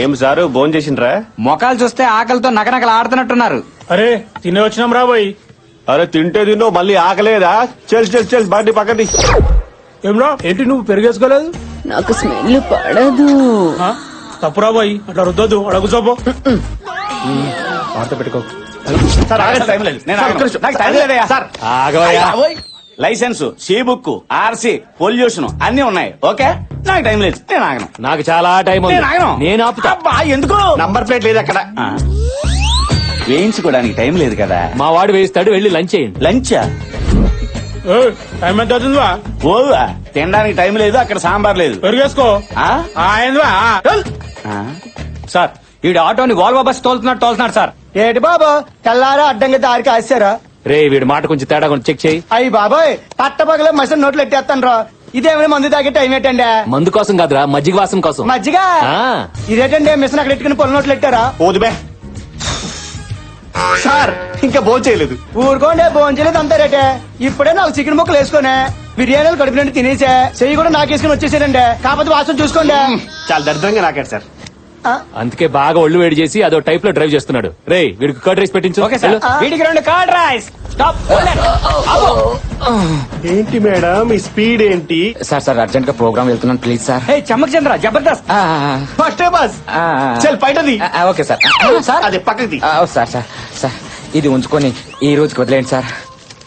ఏం సారు భోజనం చేసిండ్రా? మొఖాలు చూస్తే ఆకలితో నకనకలు ఆడుతున్నట్టున్నారు. అరే తినే వచ్చినాం రాబోయ్. అరే తింటే తిన్నో మళ్ళీ ఆకలేదా? చెల్ బండి పక్కది. ఏమ్రా ఏంటి నువ్వు పెరిగేసుకోలేదు? నాకు స్మెల్ పడదు. తప్పు రాబోయ్, అట్లా రుద్దొద్దు. అడుగు చూపు. వార్త పెట్టుకో. Licence, C book, RC, pollution అన్ని ఉన్నాయి. ఓకే, నాకు టైం లేదు, నేను ఆగను. నాకు చాలా టైం ఉంది, నేను ఆగను. నేను ఆపుతా. అబ్బా, ఎందుకు? నంబర్ ప్లేట్ లేదు అక్కడ. వేయించుకోవడానికి టైం లేదు కదా. మా వాడు వేయిస్తాడు, వెళ్ళి లంచ్ చేయండి. లంచా? టైం ఎంత అవుతుందివా? ఓవా, తినడానికి టైం లేదు, అక్కడ సాంబార్ లేదు. పెరిగేసుకో. సార్, ఈ ఆటోని వాల్వో బస్ తోలుతున్నాడు సార్. ఏటి బాబా తెల్లారా అడ్డంగా దారికి ఆశారా? రే వీడి మాట కొంచెం తేడా కొంచెం చెక్ చేయి. అయ్యి బాబాయ్ పట్టపగలే మసిన నోట్లు ఎట్టేస్తాను రా. ఇదేమైనా మందు తాగే టైం ఏంటండి? మందు కోసం కాదురా, మజ్జిగ వాసం కోసం. మజ్జిగ ఇదేటండి? మిషన్ అక్కడ ఎట్టుకుని పొల నోట్లు ఎట్టారా? పోదుబే సార్, ఇంకా భోజనం చేయలేదు. ఊరుకోండి, భోంచలేదు అంతా రేటే. ఇప్పుడే నాకు చికెన్ ముక్కలు వేసుకునే బిర్యానీలు కడుపు నుండి తినేసా, చెయ్యి కూడా నాకేసుకుని వచ్చేసానండి. కాకపోతే వాసన చూసుకోండి. చాలా దరిద్రంగా నాకాడు సార్. అందుకే బాగా ఒళ్ళు వేడి చేసి అదో టైప్ లో డ్రైవ్ చేస్తున్నాడు. రే వీడికి కర్డ్ రైస్ పెట్టించు. ఓకే సార్, వీడికి 2 కర్డ్ రైస్. స్టాప్. ఏంటి మేడం ఈ స్పీడ్ ఏంటి? సార్ అర్జెంట్ గా ప్రోగ్రామ్ వెళ్తున్నాను, please sir. Chammak Chandra Jabardasth first bus చల్ బయటది. Okay sir. సార్ అదే పక్కది. సార్ ఇది ఉంచుకొని ఈ రోజుకి వదిలేండి సార్.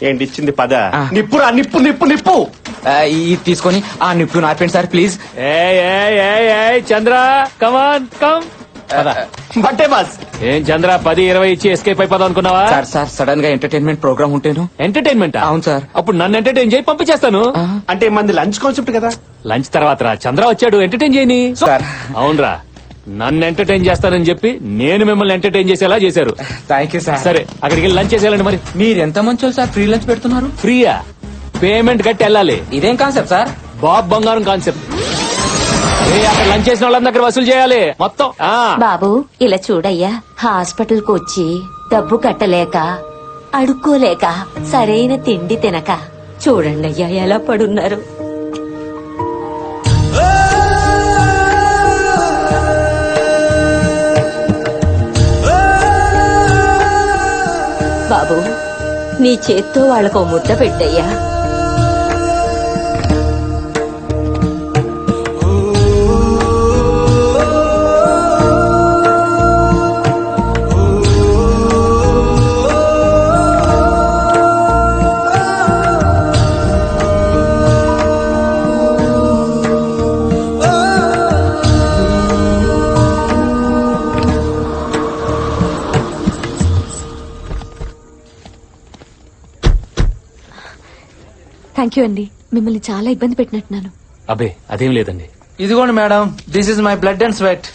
ఏంటి ఇచ్చింది? పద. నిప్పురా, నిప్పు నిప్పు నిప్పు. ఇది తీసుకొని ఆ నిప్పు నార్పండి sir, please. Chandra come on. బట్టే బస్. ఏం చంద్ర 10-20 ఇచ్చి ఎస్కేప్ అయిపోదాం అనుకున్నావా? సార్ సడన్ గా ఎంటర్టైన్మెంట్ ప్రోగ్రామ్ ఉంటేను. ఎంటర్టైన్మెంట్? అవును సార్. అప్పుడు నన్ను ఎంటర్టైన్ చేయి, పంపించేస్తాను. అంటే మంది లంచ్ కాన్సెప్ట్ కదా. లంచ్ తర్వాత రా, చంద్ర వచ్చాడు, ఎంటర్టైన్ చేయని. సార్ అవునరా, నన్ను ఎంటర్టైన్ చేస్తానని చెప్పి నేను మిమ్మల్ని ఎంటర్టైన్ చేసేలా చేశారు. Thank you sir. సరే అక్కడికి వెళ్ళి లంచ్ చేసేయాలండి. మరి మీరు ఎంత మంచి సార్, ఫ్రీ లంచ్ పెడుతున్నారు. ఫ్రీయా? పేమెంట్ కట్టి వెళ్ళాలి. ఇదేం కాన్సెప్ట్ సార్? బాబ్ బంగారం కాన్సెప్ట్. అక్కడ లంచ్ చేసిన వాళ్ళ దగ్గర వసూలు చేయాలి మొత్తం. బాబు ఇలా చూడయ్యా, హాస్పిటల్ కు వచ్చి డబ్బు కట్టలేక అడుక్కోలేక సరైన తిండి తినక చూడండి అయ్యా ఎలా పడున్నారు. బాబు నీ చేత్తో వాళ్ళకు ముద్ద పెట్టయ్యా. థ్యాంక్ యూ అండి, మిమ్మల్ని చాలా ఇబ్బంది పెట్టినట్టున్నాను. అబ్బే అదేం లేదండి. ఇదిగోండి madam, this is my blood and sweat.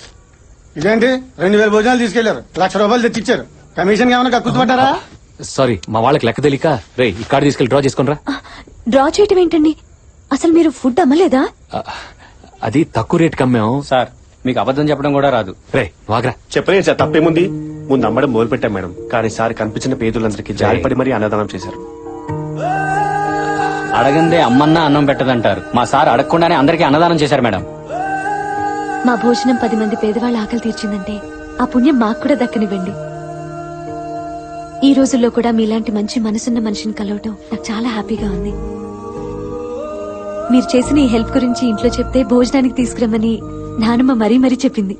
ఇదేంటి 2000 భోజనాలు తీసుకెళ్లారు, 1,00,000 రూపాయలు తెచ్చిచ్చారు. కమిషన్ ఏమైనా కక్కుతుపట్టారా? సారీ, మా వాళ్ళకి లెక్క తెలియక. రే ఈ కార్డు తీసుకెళ్లి డ్రా చేసుకుని రా. డ్రా చేయటం ఏంటండి? అసలు మీరు ఫుడ్ అమ్మలేదా? అది తక్కువ రేట్ కమ్మాం సార్. మీకు అబద్ధం చెప్పడం కూడా రాదు. రే వాగ్రా. చెప్పలేదు సార్, తప్పేముంది. ముందు అమ్మడం మొదలు పెట్టాం మేడం, కానీ సార్ కనిపించిన పేదలందరికీ జాలిపడి మరీ అన్నదానం చేశారు. అడగందే అమ్మన్నా అన్నం పెట్టదంటారు. మా సార్ అడగకుండానే అందరికీ అన్నదానం చేశారు మేడం. మా భోజనం 10 మంది పేదవాళ్ళ ఆకలి తీర్చిందంటే ఆ పుణ్యం మాకు కూడా దక్కనివ్వండి. ఈ రోజుల్లో కూడా మీలాంటి మంచి మనసున్న మనిషిని కలవటం నాకు చాలా హ్యాపీగా ఉంది. మీరు చేసిన ఈ హెల్ప్ గురించి ఇంట్లో చెప్తే భోజనానికి తీసుకురమ్మని నానమ్మ మరీ చెప్పింది.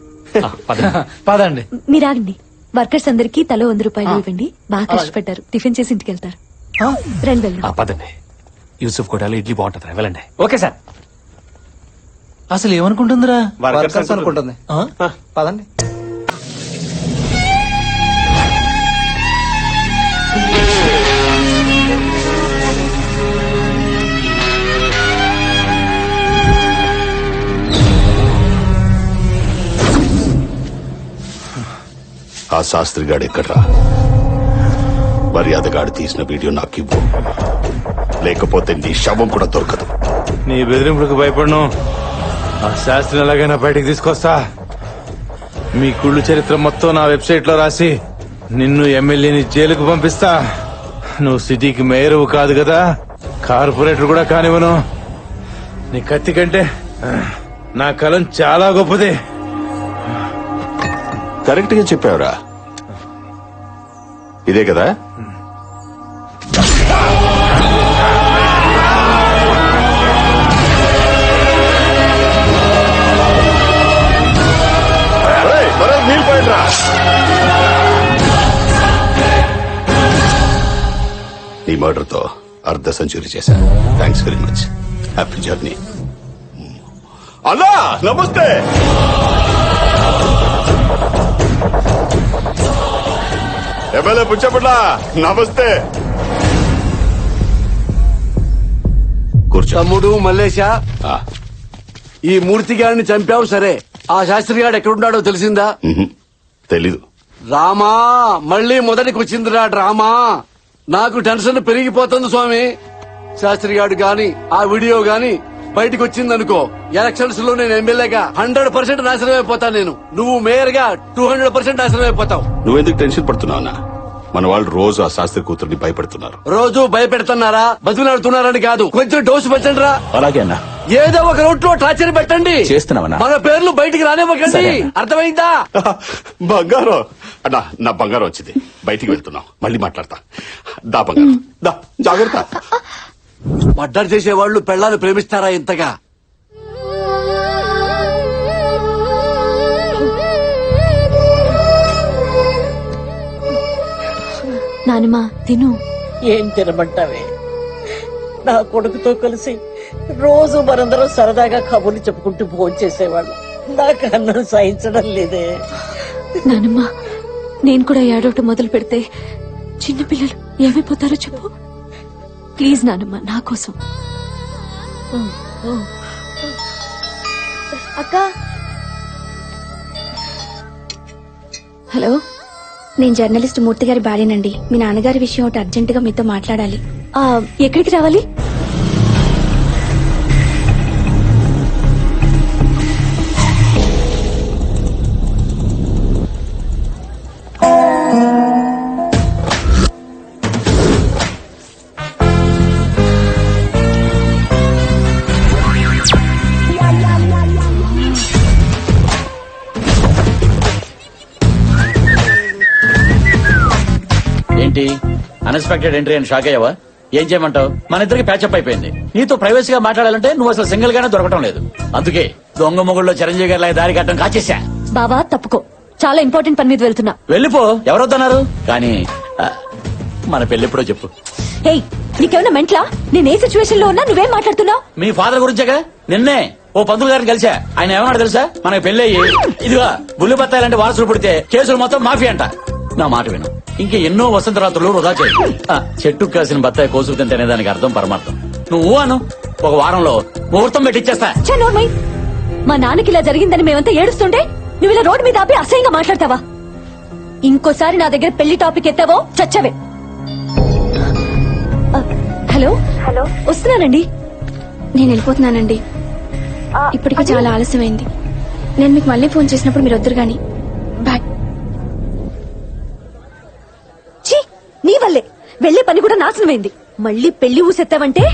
పదండి. మీరు ఆగండి. వర్కర్స్ అందరికీ తలో 100 రూపాయలు ఇవ్వండి. బాగా కష్టపడ్డారు, టిఫిన్ చేసి ఇంటికి వెళ్తారు. రండి వెళ్దాం. పదండి. యూసుఫ్ కూడా ఇడ్లీ బాగుంటుంది, వెళ్ళండి. Okay sir. అసలు ఏమనుకుంటుందిరా? వర్కర్స్ అనుకుంటుంది. పదండి. ఆ శాస్త్రిగాడు ఎక్కడ్రా? మర్యాదగాడు తీసిన వీడియో నాకు ఇవ్వు, లేకపోతే నీ శవం కూడా దొరకదు. నీ బెదిరింపులకు భయపడను. ఆ శాస్త్రిని ఎలాగైనా బయటికి తీసుకొస్తా. మీ కుళ్ళు చరిత్ర మొత్తం నా వెబ్సైట్ లో రాసి నిన్ను ఎమ్మెల్యేని జైలుకు పంపిస్తా. నువ్వు సిటీకి మేయరు కాదు కదా, కార్పొరేటర్ కూడా కానివ్వను. నీ కత్తి కంటే నా కలం చాలా గొప్పదే. కరెక్ట్ గా చెప్పావురా. ఇదే కదా? ఏయ్, మరో నీళ్ళు పోయండిరా. ఈ మర్డర్ తో అర్ధ సెంచరీ చేశాను. Thanks very much. Happy journey. అన్నా నమస్తే. ఎమ్మెల్యే పుచ్చపట్ల నమస్తే. కూర్చో. తమ్ముడు మల్లేశ, ఆ, ఈ మూర్తి గారిని చంపావు సరే, ఆ శాస్త్రి గారు ఎక్కడున్నాడో తెలిసిందా? తెలీదు. రామా, మళ్ళీ మొదటికి వచ్చిందిరా డ్రామా. నాకు టెన్షన్ పెరిగిపోతుంది స్వామి. శాస్త్రి గారు గాని ఆ వీడియో గాని బయటకు వచ్చిందనుకో, ఎలక్షన్స్ లో నేను ఎమ్మెల్యేగా 100% నాశనం అయిపోతాను. నేను, నువ్వు మేయర్ గా 200% నాశనం అయిపోతావు. నువ్వెందుకు టెన్షన్ పడుతున్నావు అన్నా? మన వాళ్ళు రోజు ఆ శాస్త్రి కూతుర్ని భయపెడుతున్నారు. రోజు భయపెడుతున్నారా, బతిలాడుతున్నారని కాదు, కొంచెం డోసు పెట్టండి రా. అలాగే అన్నా. ఏదో ఒక రూట్ లో టార్చర్ పెట్టండి. చేస్తున్నామన్నా. మన పేర్లు బయటికి రానివ్వకండి. సరే అన్న. అర్థమైందా? బంగారం అన్నా, నా బంగారం వచ్చింది. బయటికి వెళ్తున్నాం, మళ్ళీ మాట్లాడతా. దా బంగారం, దా, జాగ్రత్త. మర్డర్ చేసేవాళ్ళు పెళ్ళాలు ప్రేమిస్తారా ఇంతగా? నానమ్మా తిను. ఏం తినమంటావే? నా కొడుకుతో కలిసి రోజు మనందరం సరదాగా కబుర్లు చెప్పుకుంటూ భోజనం చేసేవాళ్ళం. నాకు అన్నం సహించడం లేదే. నానమ్మా నేను కూడా ఏడవటం మొదలు పెడితే చిన్నపిల్లలు ఏమైపోతారో చెప్పు. ప్లీజ్ నానమ్మా, నా కోసం. అక్క, హలో, నేను జర్నలిస్ట్ మూర్తి గారి భార్యనండి. మీ నాన్నగారి విషయం ఒకటి అర్జెంట్ గా మీతో మాట్లాడాలి. ఎక్కడికి రావాలి? ఏంటి అన్ఎక్స్పెక్టెడ్ ఎంట్రీ అని షాక్ అయ్యావా? ఏం చేయమంటావు? మన ఇద్దరికి ప్యాచప్ అయిపోయింది. నీతో ప్రైవసీగా మాట్లాడాలంటే నువ్వు అసలు సింగిల్ గానే దొరకటం లేదు. అందుకే దొంగ మొగుళ్ళలో చిరంజీవి గారి లాగా దారి కట్టడం కాచేసా. బావా తప్పుకో, చాలా ఇంపార్టెంట్ పని మీద వెళ్తున్నా. వెళ్ళిపో, ఎవరొద్దన్నారు? కానీ మన పెళ్ళెప్పుడో చెప్పు. హేయ్, నీకేమైనా మెంట్లా? నేను ఏ సిచ్యువేషన్ లో ఉన్నా నువ్వేం మాట్లాడుతున్నావు? మీ ఫాదర్ గురించేగా. నిన్నే ఓ పంతులు గారిని కలిసా. ఆయన ఏమన్నాడు తెలుసా? మనకి పెళ్లి అయ్యి ఇదిగా బుల్లి బత్తాయిలాంటి వారసులు పుడితే కేసులు మొత్తం మాఫీ అంట. నా మాట విను, ఇంక ఎన్నో వసంత రాత్రులు వృధా చేయి. చెట్టుకు కాసిన బత్తాయి కోసుకు తింటేనే దానికి అర్థం పరమార్థం. నువ్వు అను, ఒక వారంలో ముహూర్తం పెట్టిచ్చేస్తా. ఛే, నోర్మై. మా నాన్నకి ఇలా జరిగిందని మేమంతా ఏడుస్తుంటే నువ్వు ఇలా రోడ్డు మీద ఆపి అసహ్యంగా మాట్లాడతావా? ఇంకోసారి నా దగ్గర పెళ్లి టాపిక్ ఎత్తావో చచ్చవే. హలో హలో, వస్తున్నానండి. నేను వెళ్ళిపోతున్నానండి. ఇప్పటికే చాలా ఆలస్యమైంది. నేను మీకు మళ్ళీ ఫోన్ చేసినప్పుడు మీరు వద్దురు గాని. బాయ్. ఛీ, నీ వల్లే వెళ్లే పని కూడా నాశనమైంది. మళ్ళీ పెళ్లి ఊసెత్తావంటే